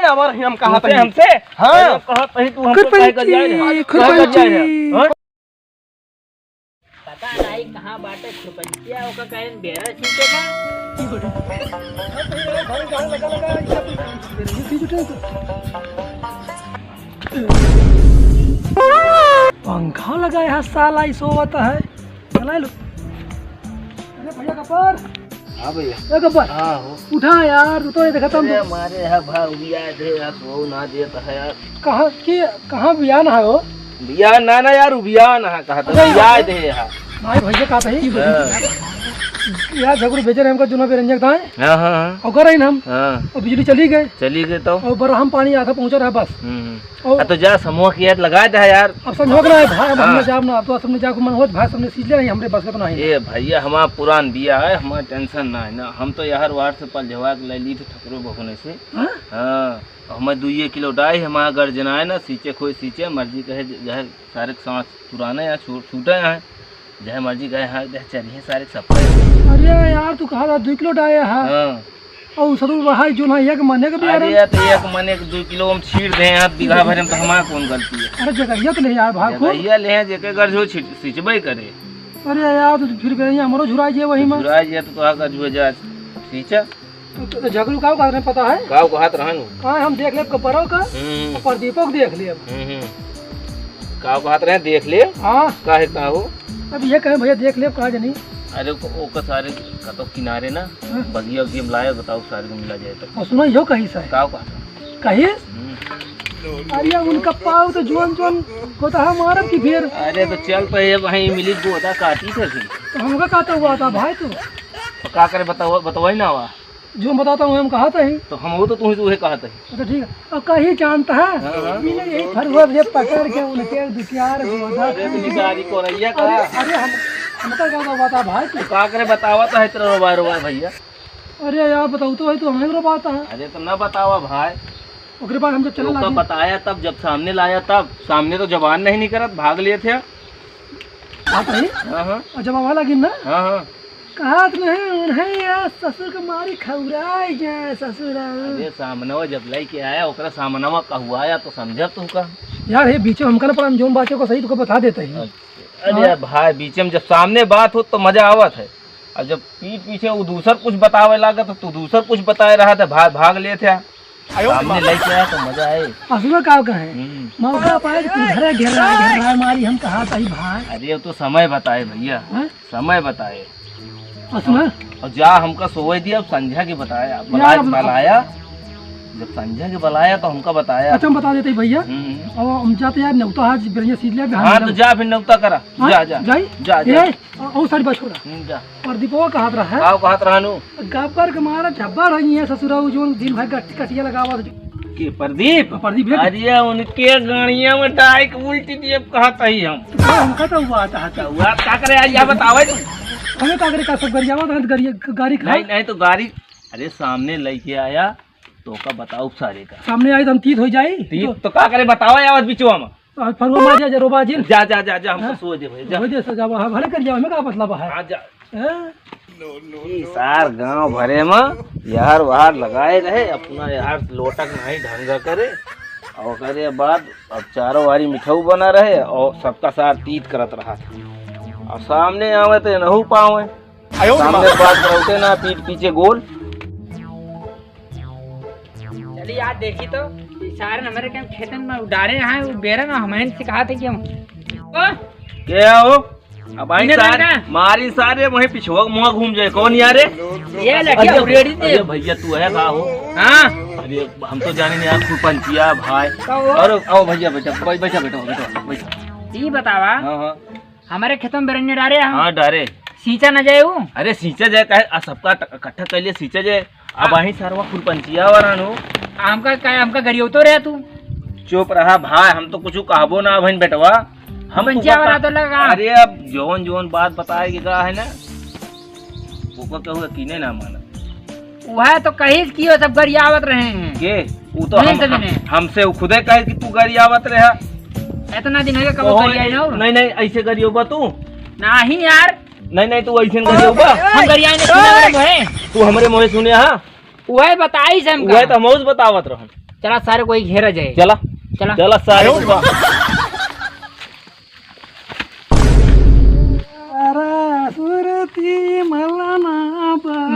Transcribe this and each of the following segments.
हमार हम कहा था हमसे हां कहा कहीं तू हमको काय कर जाए पता नहीं कहां बाटे खुरपंचिया ओका कहन बेरा सीखे का पंखा लगाया है साला इस सोवत है चला लो। अरे भैया कपर हां भैया ए कपर हां हो उठा यार तो ये देखा तुम हमारे है भाई बिया दे यार वो ना देता है यार कहां बियान है वो बिया ना यार बिया ना कहा था याद है यार भाई भैया का था यार झगड़ू भेजे रहे हमको जुना पे रंजक था हां हां और कर रही हम हां और बिजली चली गई तो और बरहम पानी आधा पहुंचा रहा बस और तो जा समूह की याद लगा दे यार अब समझो ना भाई अब हमने जाब ना अब तो सबने जाको मन होत भाई सबने सीख ले हमरे बस का तो नहीं ए भैया हमारा पुरान बिया है हमारा टेंशन ना है ना हम तो यार वार्ड से पल जवा ले ली थी ठकरो बखने से हां हमें 2 किलो डाई हमारा गर्जना है ना सींचे कोई सींचे मर्जी कहे जहे सारे सांस पुराने या छूटे हैं जहे मर्जी कहे हां चलिए सारे सब। अरे यार तू कहा 2 किलो डाया है हां और सदुर भाई जो ना एक महीने का बिया अरे तो एक महीने के 2 किलो हम छीड़ दे हाथ बीघा भर में तो हमारा कौन गलती है। अरे जगह तो नहीं यार भाई को भैया ले जेके घर जो सिंचबे करे। अरे यार तो फिर गए हमरो झुराई जे वही में झुराई जे तो का जो जा सींचा तो झगड़ू का करने पता है गांव को हाथ रहनु हां हम देख लेब कपरो का प्रदीपक देख लेब गांव को हाथ रहे देख ले हां काहे का हो अब ये कहे भैया देख लेब कहा जनी अरे ओका सारे का तो किनारे ना बगिया गेम लाए बताओ सारे को मिला जाए तो सुनो यो कहीं से गांव का कहीं अरे उनका पाव तो जोन जोन होता है मारब की फिर अरे तो चल पे वहीं मिली गोदा काटी थे तो हमका कहता हुआ था भाई तू का करे बताओ ना हुआ जो बताता हूँ हम कहा था ही तो हम वो तो तुम्हें उहे कहा था तो ठीक है और कहीं जानता है यही फरवा ये पकड़ के उनके दुखियार गोदा गाड़ी को रैया का अरे हमका क्या बता भाई तू का करे बतावा तो है तेरा रोबा भैया। अरे यार बताऊ तो है तो हमें रोबाता है अरे तो ना बतावा भाई ओकरे बाद हम जब चला तो बताया तब जब सामने लाया तब सामने तो जवान नहीं करत भाग लिए थे हां और जब आवा लगी ना हां कहा नहीं उन्हें यार ससुर के मारी खौराई जाए ससुर अरे सामनवा जब लेके आया ओकरा सामनवा कहवाया तो समझब तू का यार ये बीच में हमका ना पड़ा जोन बातों को सही तो बता देते हैं। अरे भाई बीच में जब सामने बात हो तो मजा आवत है और जब पीठ पीछे वो दूसर कुछ बतावे लगा तो तू दूसर कुछ बताए रहा था भाग ले थे सामने लेके आया तो मजा आए असुर का कहे मौका पाए तू घरे घेर रहा मारी हम कहा था भाई अरे तो समय बताए भैया समय बताए असुर और जा हमका सोए दिया अब संध्या के बताया बुलाया जब संध्या के बुलाया तो हमका बताया अच्छा हम बता देते भैया और हम जाते यार नौता आज बिरंजा सीध ले हां तो जा फिर नौता करा जा और सारी बात छोड़ा जा प्रदीपवा का हाथ रहा गांव का हाथ रहनु गब्बर के मारा झब्बा रही है ससुरा जो दिन भर कटिया लगावा के प्रदीप अरे उनके गाड़िया में डाइक उल्टी दिए कहता ही हम कहता हुआ हुआ का करे आज या बतावे तू हमें का करे का सब गाड़ी नहीं तो गाड़ी अरे सामने लेके आया तो का बताओ सारे का सामने आई तो हम तीत हो जाई तो का करे बताओ आवाज बिचवा में फरवा मार जा रोबा जी जा हमको सो दे भाई जा हो दे सजा भले कर जाओ हमें का मतलब है हां जा सार गांव भरे में यार वहां लगाए रहे अपना यार लोटक नहीं ढंग करे और करे बाद अब चारों वारी मिठाऊ बना रहे और सबका साथ तीत करत रहा और सामने आवे तो नहीं पावे सामने बात करते ना पीठ पीछे गोल चलिए यार देखी तो सारे हमारे क्या खेतन में उड़ारे हैं वो बेरा ना हमें से कहा था कि हम क्या हो अब आई सारे मारी सारे वहीं पिछुआ मुंह घूम जाए कौन यार ये लड़कियां रेडी थे भैया तू है का हो हां अरे हम तो जाने नहीं यार खुरपंचिया भाई और आओ भैया बैठो ये बतावा हां हमारे खेतों में बेरने डारे हां डारे सींचा न जाए वो अरे सींचा जाए कहे सबका इकट्ठा कर लिए सींचा जाए अब वहीं सारवा खुरपंचिया वारानो हमका गरियो तो रहा तू चुप रहा भाई हम तो कुछ कहबो ना बहन बेटवा हम पंचिया वाला तो लगा अरे अब जोन बात बताएगी का है ना वो क्या हुआ कीने ना माना वह तो कहीं की हो सब गरियावत रहे हैं के वो तो हमसे खुदे कहे कि तू गरियावत रहा इतना दिन हो गया कब गरिया ना नहीं ऐसे गरियोबा तू नहीं यार नहीं तू ऐसे गरियोबा हम गरिया ने सुना है तू हमरे मुंह सुने हां वह बताई से हम वह तो मौज बतावत रहन चला सारे कोई घेरा जाए। चला चला चला सारे अरे सुरती मलाना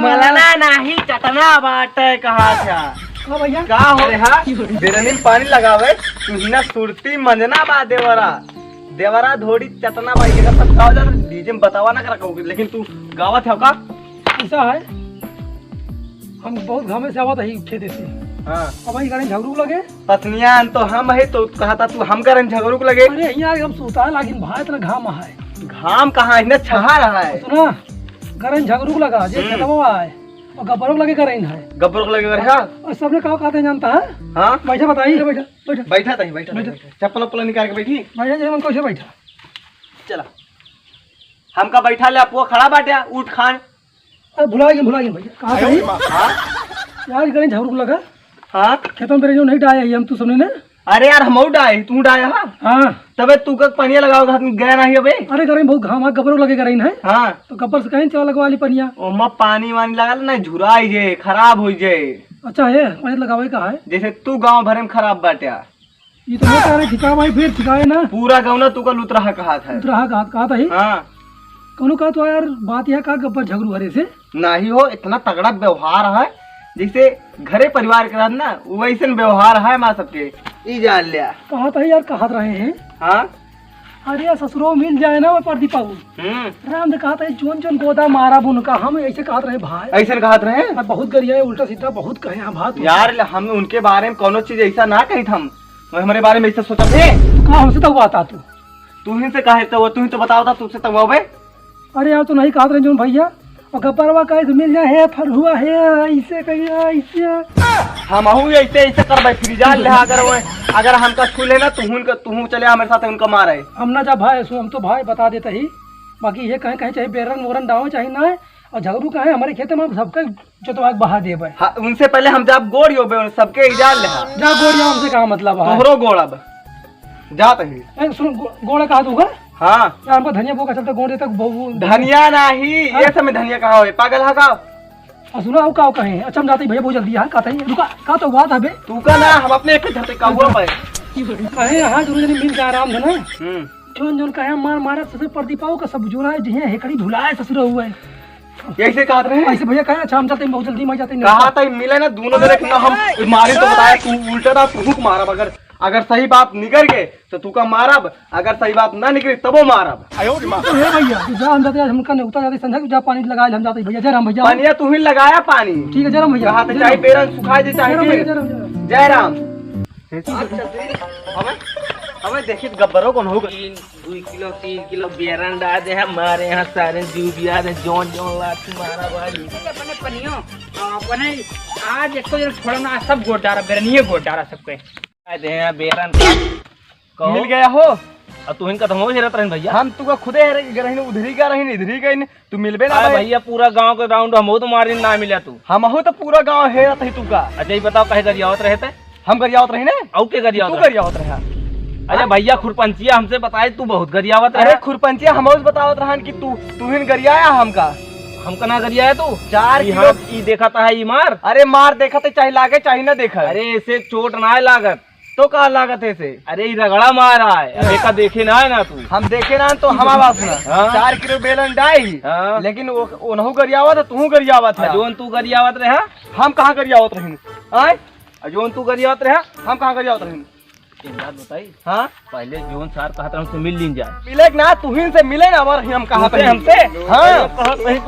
मलाना नाही चटना बाटे कहा था हाँ भैया का हो रे हा बिरनी में पानी लगावे तुहिना सुरती मंजना बा देवरा देवरा धोड़ी चटना बाई के सब गाव जा डीजे में बतावा ना करा कहू लेकिन तू गावत है का ऐसा है हम बहुत घामे से आवत है खेते से। हां अब भाई गाड़ी झगड़ू लगे पत्नियां तो हम है तो कहता तू हम करन झगड़ू को लगे अरे यहाँ हम सोता है लेकिन भाई इतना घाम है घाम कहाँ इन्हें छहा रहा है सुना गरन झगड़ू लगा जे खेतवा है और गब्बरों लगे गरन है गब्बर को लगे रहा और सबने कहा कहते हैं जानता है हां बैठा बताइए बैठा बैठा बैठा तही बैठा चप्पल उप्पल निकाल के बैठी बैठा जे मन कैसे बैठा चला हमका बैठा ले अपो खड़ा बाटे उठ खान अरे भुला गए भैया कहाँ सही हां यार गरन झगड़ू लगा हां खेतों में जो नहीं डाया है हम तू सुने ना अरे यार हम डाय तू डाया हां हाँ तबे तू का पनिया लगाओ हाथ में गया नहीं अबे अरे गरन बहुत घाम है गब्बरों लगे गरन है हां तो गब्बर से कहीं चला लगवा ली पनिया ओमा पानी वानी लगा ना झुराई जे खराब हो जे अच्छा है पानी लगावे का है जैसे तू गांव भरे में खराब बाटे ये तो मैं कह रही ठिका भाई फिर ठिकाए ना पूरा गांव ना तू का लूट रहा कहा था उतरा कहा था ही हां कौनो कहा तो यार बात यह का गब्बर झगड़ू हरे से नहीं हो इतना तगड़ा व्यवहार है जैसे घरे परिवार के साथ ना वैसे व्यवहार है माँ सबके ई जान लिया कहा था यार कहत रहे हैं हाँ अरे ससुरो मिल जाए ना वो प्रदीप बाबू राम ने कहा था जोन जोन गोदा मारा बुन का हम ऐसे कहत रहे भाई ऐसे कहत रहे और बहुत गरिया है उल्टा सीधा बहुत कहे हैं बात यार हम उनके बारे में कोनो चीज ऐसा ना कही हम हमारे बारे में ऐसा सोचा थे कहा हमसे तो आता तू ही से कहे तो तू ही तो बताओ था तुझसे तब अबे अरे यार तो नहीं कहत रहे जोन भैया और गब्बरवा कहे तो मिल जाए है फर हुआ है ऐसे कहिए ऐसे हम ऐसे ऐसे करबे फिर जान ले अगर हमका छू लेना तू चले हमारे साथ उनका मारे हम ना जा भाई सो हम तो भाई बता देते ही बाकी ये कहे कहे चाहे बेरन मोरन डाव चाहे ना और झगड़ू कहे हमारे खेत में सबके जोतवा बहा दे हाँ, उनसे पहले हम जब गोड़ हो सबके इजाल ले जा गोड़िया हमसे कहा मतलब है तोहरो गोड़ अब जात ही सुन गोड़ा कहा दूंगा हाँ यार हमको धनिया बोका चलता गोड़ देता धनिया नहीं ये समय धनिया कहाँ हो पागल है का सुना का कहे अच्छा हम जाते भैया बहुत जल्दी है कहते हैं रुका का तो बात है बे तू का ना हम अपने एक झटके का हुआ पे कहे हाँ जरूर मिल जा आराम है ना जोन जोन कहे मार मारा ससुर प्रदीपाओ का सब जोड़ा है जिहे हेकड़ी भुलाए ससुर हुआ है ऐसे कहा रहे ऐसे भैया कहे अच्छा हम जाते हैं बहुत जल्दी मैं जाते हैं कहा था मिले ना दोनों में रखना हम मारे तो बताया तू उल्टा था तू मारा अगर सही बात निकल गए तो तू का मारब अगर सही बात ना निकले तबो मारब तो है भैया तो जा हम जाते हैं हम कने उतर जाते संध्या जा पानी लगाए हम जाते भैया जय राम भैया पानिया तू ही लगाया पानी ठीक है जय राम भैया कहा था चाहे बेरन सुखाए दे चाहे जय राम हमें देखिए गब्बरों कौन होगा 2 किलो 3 किलो बेरन डाल दे हमारे यहाँ सारे जूबिया ने जोन जोन लात मारा भाई अपने पनियो अपने आज एक तो छोड़ा ना सब गोट डारा बेरनिए गोट डारा सबके दे हैं बेरन का मिल गया हो और तू इनका तो हो हेरत रहन भैया हम तू का खुदे रही उधरी का रही इधरी गई तू मिलबे ना भैया पूरा गांव के राउंड हम तो मारे ना मिला तू हम हो तो पूरा गांव हेरत है तू का अच्छा ये बताओ कहे गरियावत रहते हम गरियावत रही ने औ के गरियावत तू गरियावत रहा अच्छा भैया खुरपंचिया हमसे बताए तू बहुत गरियावत अरे खुरपंचिया हम बतावत रहन कि तू ही गरियाया हमका हमका ना गरिया है तू 4 किलो ई देखा था ये मार अरे मार देखा तो चाहे लागे चाहे ना देखा अरे इसे चोट ना है लागत तो कहा लागत है इसे अरे रगड़ा मारा है देखा देखे ना है ना तू हम देखे ना तो हम आवाज सुना 4 किलो बेलन डाई लेकिन वो नहु गरियावत तू गरियावत है जोन तू गरियावत रहा हम कहाँ गरियावत रही आय जोन तू गरियावत रहा हम कहाँ गरियावत रही एक बात बताई हाँ पहले जोन सार कहा था हमसे मिल लीन जाए मिले ना तू ही से मिले ना और हम कहाँ पे हमसे हाँ नहीं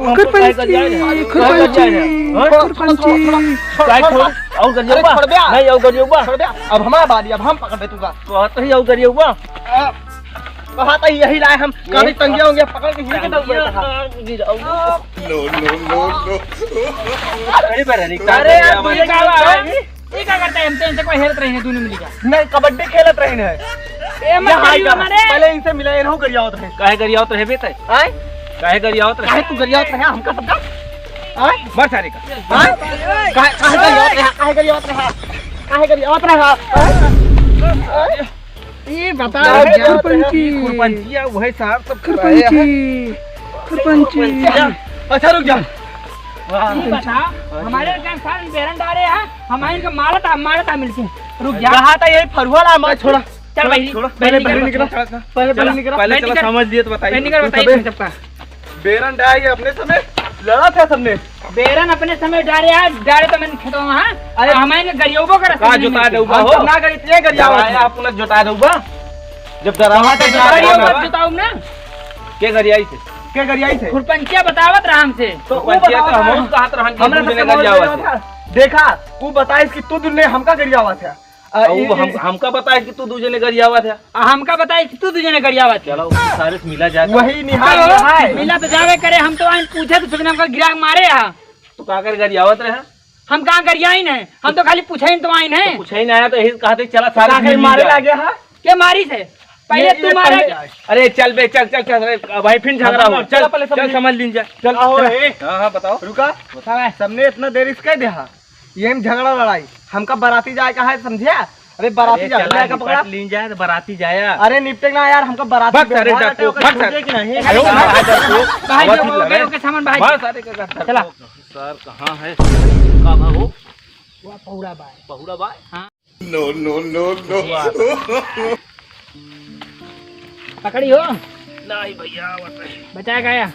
और गरियोबा अब हमारा बारी अब हम पकड़ दे तूगा कहत ही और गरियोबा कहा था यही लाए हम कानी टंगे होंगे पकड़ के ही के डल अरे यार तू ये क्या करता है हमसे इनसे कोई हेरत रही है दोनों मिल जा नहीं कबड्डी खेलत रही है ए मत करियो मारे पहले इनसे मिले इनको गरियावत रहे काहे गरियावत रहे बेटे आय काहे गरियावत रहे काहे तू गरियावत रहे हमका पता आय मर सारे का आय काहे गरियावत रहे काहे गरियावत रहे ये बता खुरपंचिया वही साहब सब खुरपंची अच्छा रुक जा बता हमारे क्या सारे बेरन डारे हैं हमारे इनका मारता मिलके रुक जा। कहा था यही फरुआ ला मत छोड़ा। चल भाई पहले निकला, पहले निकला। पहले चलो समझ लिए तो बताइए। निकल बताइए सबका। बेरन डाल के अपने समय लड़ा था सबने। बेरन अपने समय डाले यार, डाले तो मैंने खेतों में। हां अरे हमारे गरियोबो कर का जोता दूबा हो ना करी ते गरिया आप ना जोता दूबा जब डरावा था गरियोबो जोताऊ ना के गरियाई थे के गरियाई थे खुरपंचिया बतावत रहा हमसे। तो पंचिया तो हम कहत रहन कि हमने दूसरे गरियावा था। देखा तू बताइस कि तू दुने हमका गरियावा था। वो हमका बताया कि तू दूसरे ने गरियावा था। हमका बताई कि तू तुझे ने गरियावा था। चलो सारे से मिला जाए वही निहाल है। मिला तो जावे करे, हम तो आइन पूछे तो फिर हमका गिराक मारे यहां। तो का कर गरियावत रहे हम कहां गरियाई नहीं, हम तो खाली पूछे तो आइन है। कुछ ही नहीं आया तो यही कहते चला सारे कहीं मारे लागे है के मारी से पहले तू मारे। अरे चल बे चल चल चल भाई फिर झगड़ा हो चल चल समझ लीन जा चल आओ ए हां बताओ रुका बतावे सबने इतना देर इसका दिया ये हम झगड़ा लड़ाई हमका बाराती जाए का है समझिया। अरे बाराती जाए का पकड़ा लीन जाए तो बाराती जाया अरे निपटे ना यार हमका बाराती भाग सारे डरपोक भाग सारे कि नहीं भाई जो के सामान भाई भाग सारे का चला। सर कहां है का भागो वो पौड़ा बाय बहुड़ा भाई हां नो नो नो नो पकड़ी हो नहीं भैया बचाया गया।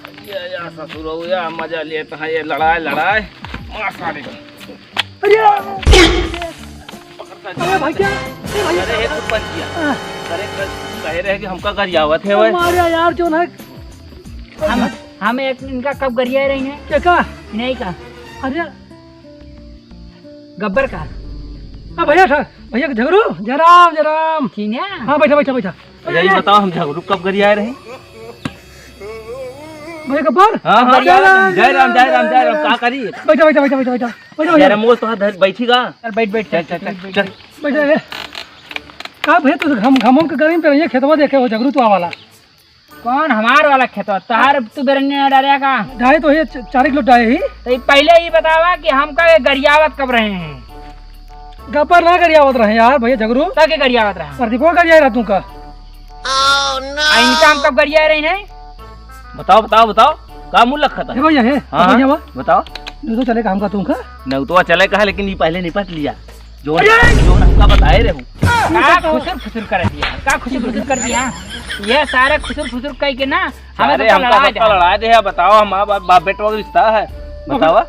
या ससुर हो या मजा लेते हैं ये लड़ाई मार सारे अरे भाई क्या अरे ये कुछ पंचिया अरे कह रहे कि हमका गरियावत है मारे यार जो ना हम एक इनका कब गरिया रही है क्या का नहीं का अरे गब्बर का भैया भैया झगड़ू जराम जराम ठीक है। हाँ बैठा बैठा बैठा ये बताओ हम झगड़ू कब गरियाए रहे भैया गब्बर हाँ जय राम का करी बैठा बैठा बैठा बैठा बैठा बैठा मेरा मोल तो हाथ बैठीगा चल बैठ बैठ चल चल चल चल बैठा का भैया तू घमों के गर्मी पे रहिए खेतवा देखे हो झगड़ू तो वाला कौन हमार वाला खेत तहार तू बेरने डालिया का ढाई तो ये 4 किलो डाले ही तो ये पहले ही बतावा कि हमका ये गरियावत कब रहे हैं। गब्बर ना गरियावत रहे यार भैया झगड़ू तब के गरियावत रहा प्रदीपो गरिया रहा तू का इनका हम कब गरिया रही नहीं। बताओ बताओ बताओ का मुंह लखा था हे भैया है हाँ भैया बताओ तू तो चले काम का तू का नौतवा चले कहा लेकिन ये पहले निपट लिया जो हमका बताए रहे का खुसुर फुसुर कर दिया का खुसुर फुसुर कर दिया ये सारे खुसुर फुसुर कह के ना हमें अरे तो हमका सबका लड़ा दे बताओ हम बाप बेटवा का रिश्ता है बतावा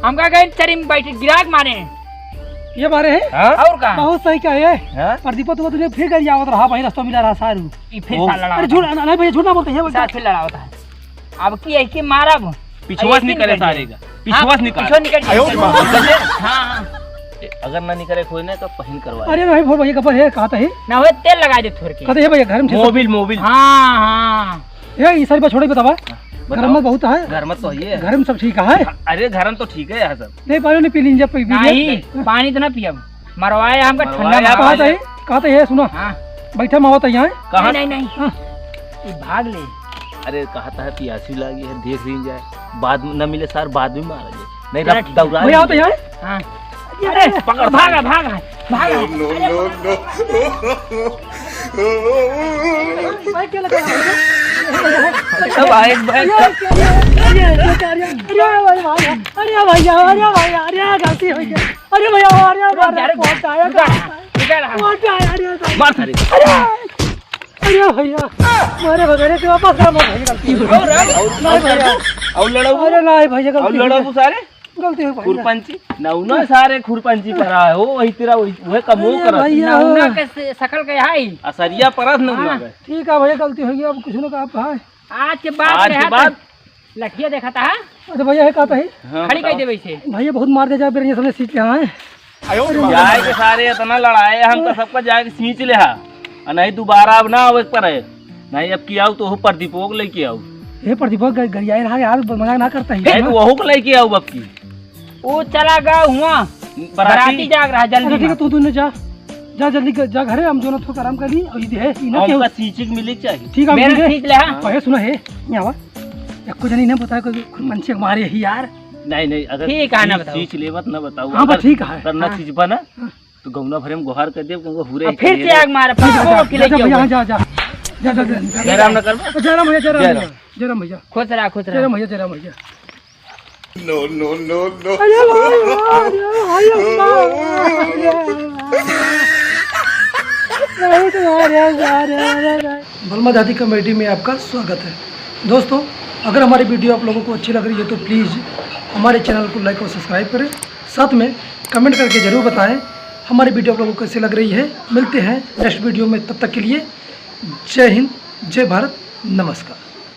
हमका गए चरी में बैठे गिराक मारे ये बारे है हाँ और का बहुत सही कहा है हाँ? प्रदीपो तू तुझे फिर गरियावत रहा भाई रास्ता मिला रहा सारू ये फिर साल लड़ा अरे झूठ नहीं भैया झूठ ना बोलते हैं साथ फिर लड़ा होता है। अब की ऐसी मारब पिछुआस नहीं करे सारे का पिछुआस पिछुआ निकाल हाँ अगर ना निकले कोई ना तो पहन करवा अरे नहीं भोर भैया गब्बर है कहा है ना हो तेल लगा दे थोड़ के कहते है भैया घर में मोबिल मोबिल हाँ हाँ ये इस सारी बात छोड़ बतावा घर में बहुत है घर में तो ये घर में सब ठीक है अरे घर में तो ठीक है यार सब नहीं पानी नहीं पी लीजिए पी नहीं पानी तो ना पियब मरवाए हमका ठंडा मरवाया कहते है सुनो हाँ बैठा मावत है यहाँ कहाँ नहीं नहीं हाँ। ये भाग ले अरे कहता है प्यासी लगी है देख रही जाए बाद में न मिले सार बाद में मारा जाए नहीं चलो, रख दौड़ा भैया आओ तो यहाँ हाँ अरे पकड़ भागा भागा भागा भाई क्या लगा सब आए भाई अरे भैया गलती हो गई अरे मार सारे अरे भैया मारे वगैरह के वापस काम भाई गलती हो गई और लड़ाऊ अरे नहीं भैया और गलती लड़ाऊ सारे गलती हो गई खुरपंची नौना सारे खुरपंची पर आए हो वही तेरा वही कमो कर भैया नौना के शकल के हाई असरिया परत न हाँ। गए ठीक है भैया गलती हो गई अब कुछ ना कहा भाई आज के बाद आज के बाद लठिया देखा था अच्छा भैया है कहता है हाँ, खड़ी कह बताओ। दे वैसे भैया बहुत मार दे जा फिर ये सबने सीट ले आए जाए के सारे इतना लड़ाए हम तो सबका जाके सींच ले हा और नहीं दोबारा अब ना आवे पर है नहीं अब की आऊ तो प्रदीपोक लेके आऊ हे प्रदीप गरियाए रहा यार मजाक ना करता नहीं है तो वहू को लेके आऊ अब की वो चला गया हुआ बराती जाग रहा अच्छा जल्दी ठीक है तू जा जा जल्दी जा घरे हम दोनों थोड़ा आराम कर ली और ये है इना के हमका सींचिक मिले चाहिए ठीक है मेरा हम खींच ले हाँ पहले सुना है यहाँ वा एको जनी ने बताया कोई मंचे मारे ही यार नहीं नहीं अगर ठीक है, ना बताओ। सींच लेवत न बताऊ हाँ बस ठीक है करना हाँ। सींचबा ना तो गौना भरे में गुहार कर दे क्योंकि हुरे फिर से आग मारा जा भैया जा जा जा जा जयराम न करबा जयराम भैया जयराम भैया जयराम भैया खुश रहा जयराम भैया जयराम भैया बलमा दादी कॉमेडी में आपका स्वागत है। दोस्तों, अगर हमारी वीडियो आप लोगों को अच्छी लग रही है तो प्लीज़ हमारे चैनल को लाइक और सब्सक्राइब करें। साथ में कमेंट करके ज़रूर बताएं हमारी वीडियो आप लोगों को कैसी लग रही है। मिलते हैं नेक्स्ट वीडियो में, तब तक के लिए जय हिंद, जय भारत, नमस्कार।